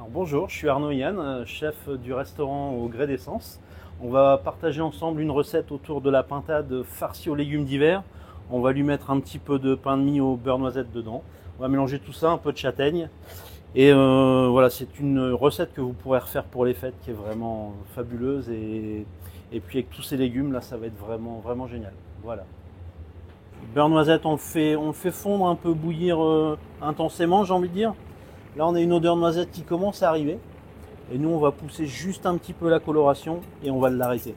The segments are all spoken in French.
Alors bonjour, je suis Arnaud Yann, chef du restaurant au Gré d'Essence. On va partager ensemble une recette autour de la pintade farcie aux légumes d'hiver. On va lui mettre un petit peu de pain de mie au beurre noisette dedans. On va mélanger tout ça, un peu de châtaigne. Et voilà, c'est une recette que vous pourrez refaire pour les fêtes qui est vraiment fabuleuse. Et puis avec tous ces légumes, là, ça va être vraiment, vraiment génial. Voilà. Le beurre noisette, on le fait fondre, un peu bouillir intensément, j'ai envie de dire. Là, on a une odeur noisette qui commence à arriver. Et nous, on va pousser juste un petit peu la coloration et on va l'arrêter.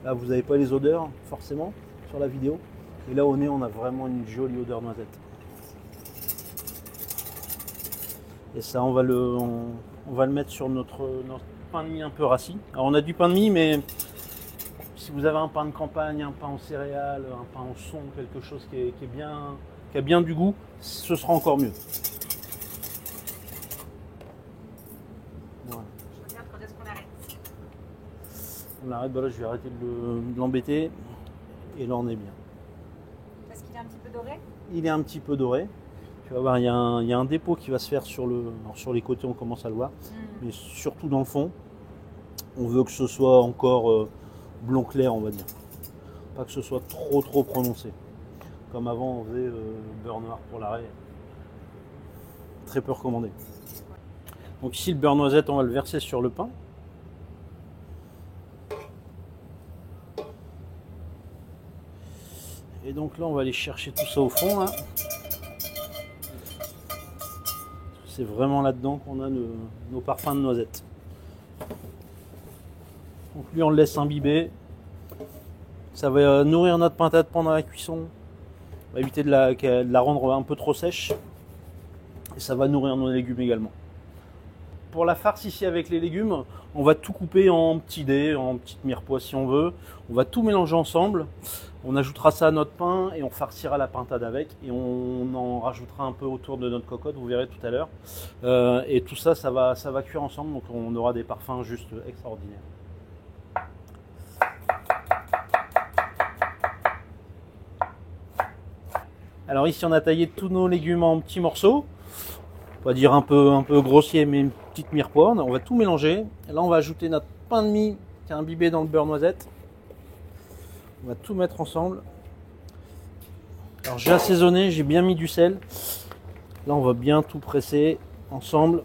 Là, vous n'avez pas les odeurs, forcément, sur la vidéo. Et là, au nez, on a vraiment une jolie odeur noisette. Et ça, on va le mettre sur notre pain de mie un peu rassis. Alors, on a du pain de mie, mais si vous avez un pain de campagne, un pain en céréales, un pain en son, quelque chose qui a bien du goût, ce sera encore mieux. Voilà. Je regarde quand est-ce qu'on arrête. On arrête, bah là, je vais arrêter de l'embêter. Et là, on est bien. Est-ce qu'il est un petit peu doré? Il est un petit peu doré. Tu vas voir, il y a un dépôt qui va se faire sur les côtés, on commence à le voir. Mais surtout dans le fond, on veut que ce soit encore blond clair, on va dire. Pas que ce soit trop prononcé. Comme avant, on faisait beurre noir pour l'arrêt. Très peu recommandé. Donc ici, le beurre noisette, on va le verser sur le pain. Et donc là, on va aller chercher tout ça au fond, là. C'est vraiment là-dedans qu'on a nos parfums de noisette. Donc lui, on le laisse imbiber. Ça va nourrir notre pintade pendant la cuisson. On va éviter de la rendre un peu trop sèche. Et ça va nourrir nos légumes également. Pour la farce ici avec les légumes, on va tout couper en petits dés, en petites mirepoix si on veut. On va tout mélanger ensemble. On ajoutera ça à notre pain et on farcira la pintade avec. Et on en rajoutera un peu autour de notre cocotte, vous verrez tout à l'heure. Et tout ça, ça va cuire ensemble. Donc on aura des parfums juste extraordinaires. Alors ici, on a taillé tous nos légumes en petits morceaux. On va dire un peu grossier, mais une petite mirepoix. On va tout mélanger. Et là, on va ajouter notre pain de mie qui est imbibé dans le beurre noisette. On va tout mettre ensemble. Alors j'ai assaisonné, j'ai bien mis du sel. Là, on va bien tout presser ensemble.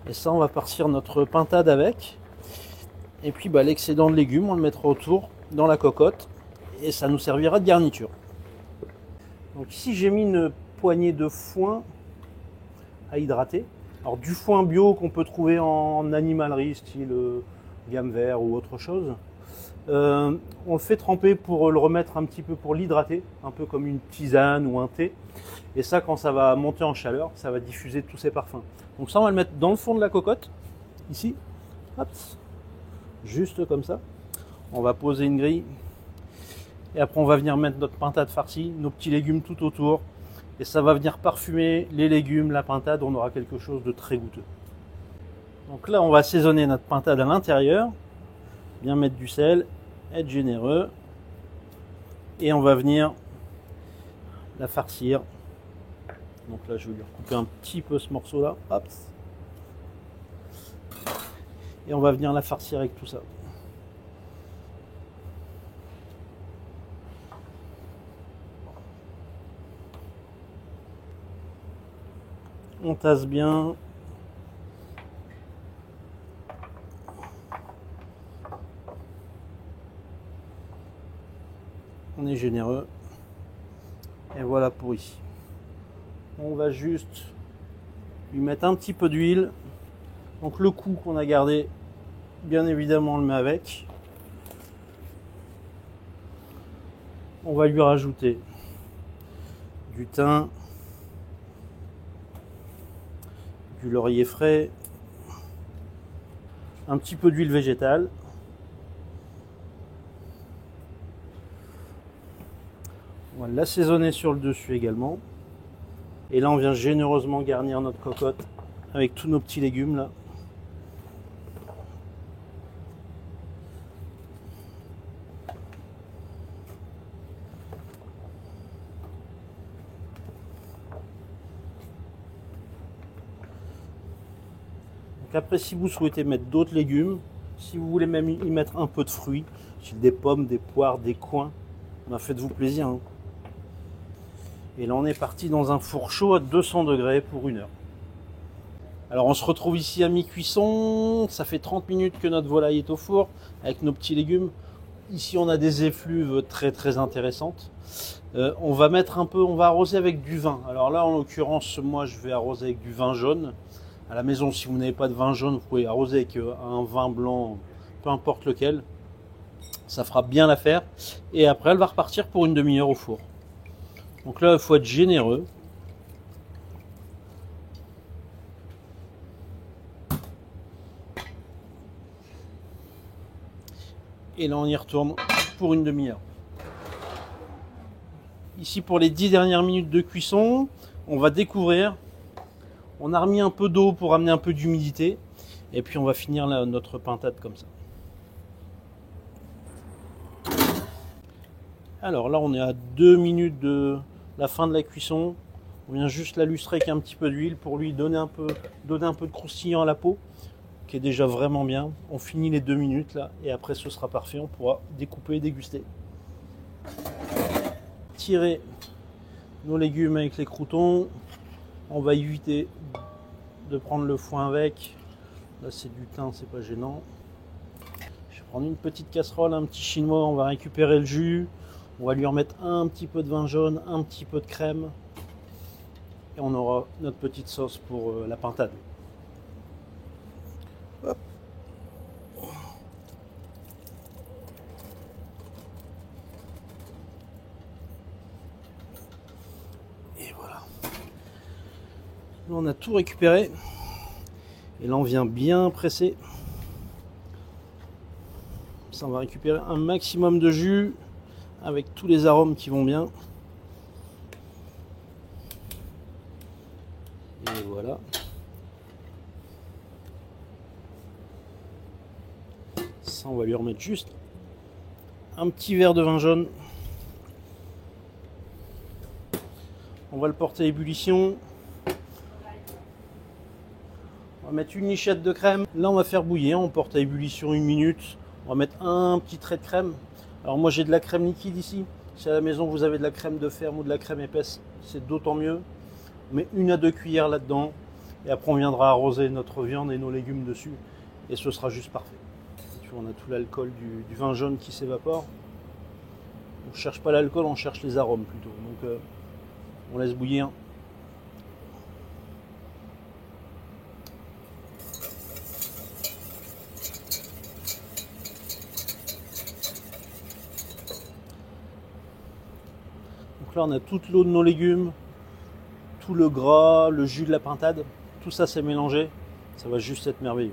Et ça, on va partir notre pintade avec. Et puis l'excédent de légumes, on le mettra autour dans la cocotte. Et ça nous servira de garniture. Donc ici, j'ai mis une poignée de foin à hydrater. Alors du foin bio qu'on peut trouver en animalerie, style gamme vert ou autre chose. On le fait tremper pour le remettre un petit peu, pour l'hydrater, un peu comme une tisane ou un thé. Et ça, quand ça va monter en chaleur, ça va diffuser tous ces parfums. Donc ça, on va le mettre dans le fond de la cocotte, ici. Hop, juste comme ça. On va poser une grille. Et après, on va venir mettre notre pintade farcie, nos petits légumes tout autour. Et ça va venir parfumer les légumes, la pintade. On aura quelque chose de très goûteux. Donc là, on va assaisonner notre pintade à l'intérieur. Bien mettre du sel, être généreux. Et on va venir la farcir. Donc là, je vais lui recouper un petit peu ce morceau-là. Hop. Et on va venir la farcir avec tout ça. On tasse bien. On est généreux. Et voilà pour ici. On va juste lui mettre un petit peu d'huile. Donc le coup qu'on a gardé, bien évidemment, on le met avec. On va lui rajouter du thym, du laurier frais, un petit peu d'huile végétale. On va l'assaisonner sur le dessus également. Et là, on vient généreusement garnir notre cocotte avec tous nos petits légumes là. Donc après, si vous souhaitez mettre d'autres légumes, si vous voulez même y mettre un peu de fruits, des pommes, des poires, des coings, ben faites-vous plaisir. Hein. Et là, on est parti dans un four chaud à 200 degrés pour 1 heure. Alors, on se retrouve ici à mi-cuisson. Ça fait 30 minutes que notre volaille est au four avec nos petits légumes. Ici, on a des effluves très très intéressantes. On va mettre un peu, on va arroser avec du vin. Alors là, en l'occurrence, moi, je vais arroser avec du vin jaune. À la maison, si vous n'avez pas de vin jaune, vous pouvez arroser avec un vin blanc, peu importe lequel. Ça fera bien l'affaire. Et après, elle va repartir pour une demi-heure au four. Donc là, il faut être généreux. Et là, on y retourne pour une demi-heure. Ici, pour les 10 dernières minutes de cuisson, on va découvrir. On a remis un peu d'eau pour amener un peu d'humidité. Et puis, on va finir notre pintade comme ça. Alors là, on est à 2 minutes de la fin de la cuisson. On vient juste la lustrer avec un petit peu d'huile pour lui donner un peu de croustillant à la peau, qui est déjà vraiment bien. On finit les 2 minutes là, et après ce sera parfait. On pourra découper et déguster. Tirer nos légumes avec les croûtons. On va éviter de prendre le foin avec. Là, c'est du thym, c'est pas gênant. Je vais prendre une petite casserole, un petit chinois. On va récupérer le jus. On va lui remettre un petit peu de vin jaune, un petit peu de crème. Et on aura notre petite sauce pour la pintade. Hop. Et voilà. Là, on a tout récupéré. Et là, on vient bien presser. Ça, on va récupérer un maximum de jus avec tous les arômes qui vont bien. Et voilà. Ça, on va lui remettre juste un petit verre de vin jaune. On va le porter à ébullition. On va mettre une lichette de crème. Là, on va faire bouillir. On porte à ébullition 1 minute. On va mettre un petit trait de crème. Alors moi, j'ai de la crème liquide ici. Si à la maison, vous avez de la crème de ferme ou de la crème épaisse, c'est d'autant mieux. On met 1 à 2 cuillères là-dedans. Et après, on viendra arroser notre viande et nos légumes dessus. Et ce sera juste parfait. Tu vois, on a tout l'alcool du vin jaune qui s'évapore. On ne cherche pas l'alcool, on cherche les arômes plutôt. Donc, on laisse bouillir. Donc là, on a toute l'eau de nos légumes, tout le gras, le jus de la pintade. Tout ça, c'est mélangé. Ça va juste être merveilleux.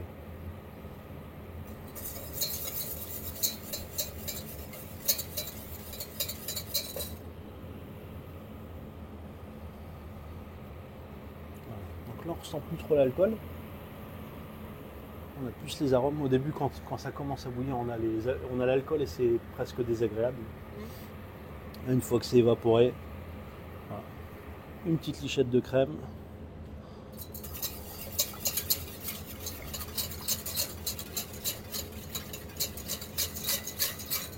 Voilà. Donc là, on ressent plus trop l'alcool. On a plus les arômes. Au début, quand ça commence à bouillir, on a l'alcool et c'est presque désagréable. Une fois que c'est évaporé, voilà. Une petite lichette de crème.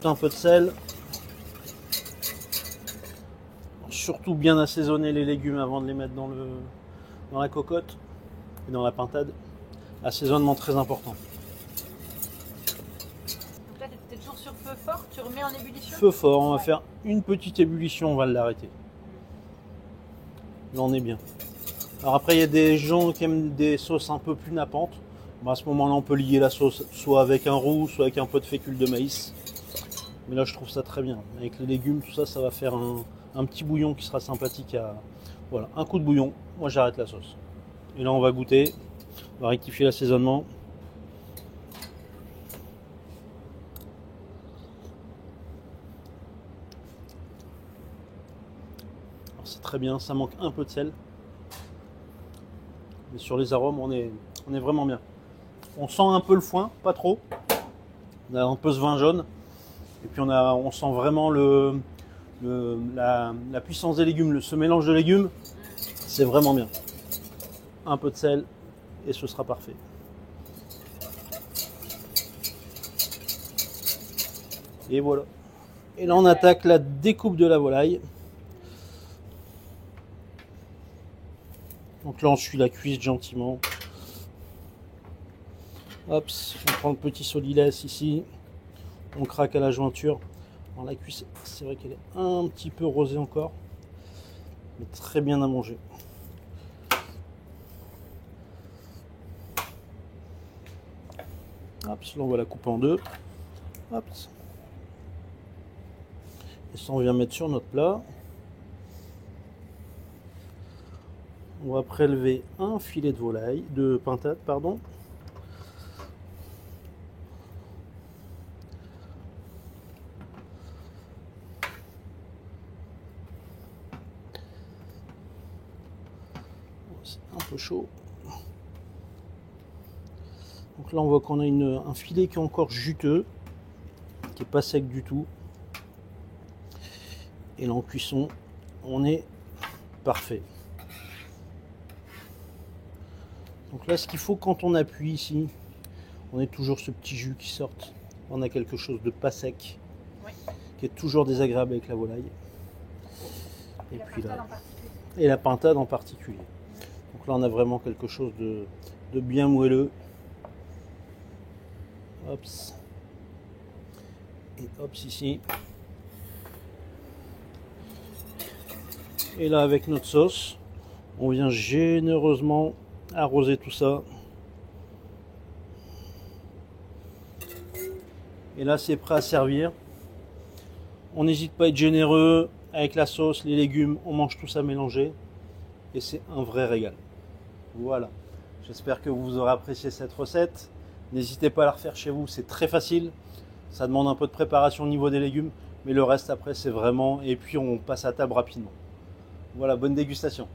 Un peu de sel. Surtout bien assaisonner les légumes avant de les mettre dans la cocotte et dans la pintade. Assaisonnement très important. Donc là, tu es toujours sur feu fort, tu remets en ébullition? Feu fort, on va faire une petite ébullition, on va l'arrêter. Là, on est bien. Alors après, il y a des gens qui aiment des sauces un peu plus nappantes. Bon, à ce moment-là, on peut lier la sauce soit avec un roux, soit avec un peu de fécule de maïs. Mais là, je trouve ça très bien. Avec les légumes, tout ça, ça va faire un petit bouillon qui sera sympathique à... Voilà, un coup de bouillon. Moi, j'arrête la sauce. Et là, on va goûter. On va rectifier l'assaisonnement. C'est très bien, ça manque un peu de sel. Mais sur les arômes, on est vraiment bien. On sent un peu le foin, pas trop. On a un peu ce vin jaune. Et puis on sent vraiment la puissance des légumes, ce mélange de légumes. C'est vraiment bien. Un peu de sel et ce sera parfait. Et voilà. Et là on attaque la découpe de la volaille. Donc là on suit la cuisse gentiment. Hop, on prend le petit solilès ici. On craque à la jointure. Alors la cuisse, c'est vrai qu'elle est un petit peu rosée encore. Mais très bien à manger. Hop, là on va la couper en deux. Hop. Et ça on vient mettre sur notre plat. On va prélever un filet de volaille, de pintade, pardon. C'est un peu chaud. Donc là on voit qu'on a un filet qui est encore juteux, qui n'est pas sec du tout. Et là en cuisson, on est parfait. Donc là ce qu'il faut quand on appuie ici, on a toujours ce petit jus qui sort. On a quelque chose de pas sec, Oui. qui est toujours désagréable avec la volaille. Et puis pintade là, en particulier. et la pintade en particulier. Donc là on a vraiment quelque chose de bien moelleux. Hop. Et hop ici. Et là avec notre sauce, on vient généreusement arroser tout ça. Et là c'est prêt à servir. On n'hésite pas à être généreux avec la sauce, les légumes, on mange tout ça mélangé. Et c'est un vrai régal. Voilà. J'espère que vous aurez apprécié cette recette. N'hésitez pas à la refaire chez vous, c'est très facile. Ça demande un peu de préparation au niveau des légumes, mais le reste après c'est vraiment... Et puis on passe à table rapidement. Voilà, bonne dégustation.